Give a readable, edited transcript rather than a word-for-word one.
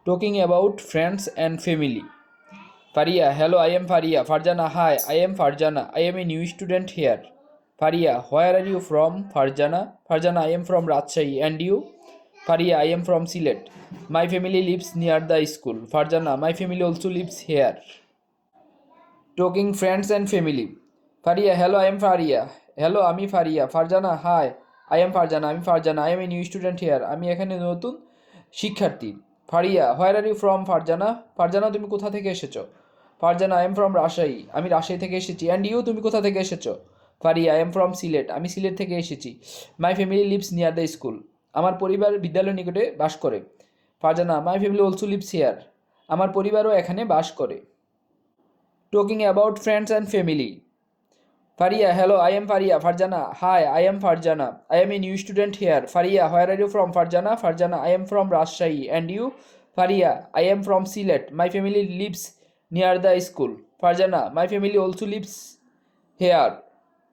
Talking about friends and family. Faria, hello, I am Faria. Farjana, hi, I am Farjana. I am a new student here. Faria, where are you from? Farjana. Farjana, I am from Rajshahi. And you? Faria, I am from Silet. My family lives near the school. Farjana, my family also lives here. Talking friends and family. Faria, hello, I am Faria. Hello, আমি Faria. Farzana, hi, I am Farzana. আমি Farzana. I am a new student here. আমি এখানে নতুন শিক্ষার্থী। Faria, where are you from? Farzana. Farzana, তুমি কোথা থেকে এসেছো? Farzana, I am from Rajshahi. আমি রাজশাহী থেকে এসেছি। অ্যান্ড ইউ, তুমি কোথা থেকে এসেছো? Faria, I am from Sylhet. আমি সিলেট থেকে এসেছি। My family lives near the school. আমার পরিবার বিদ্যালয়ের নিকটে বাস করে। Farzana, my family also lives here. আমার পরিবারও এখানে বাস করে। Talking about friends and family. Faria, hello, I am Faria. Farjana, hi, I am Farjana. I am a new student here. Faria, where are you from? Farjana, Farjana, I am from Rajshahi. And you? Faria, I am from Silet. My family lives near the school. Farjana, my family also lives here.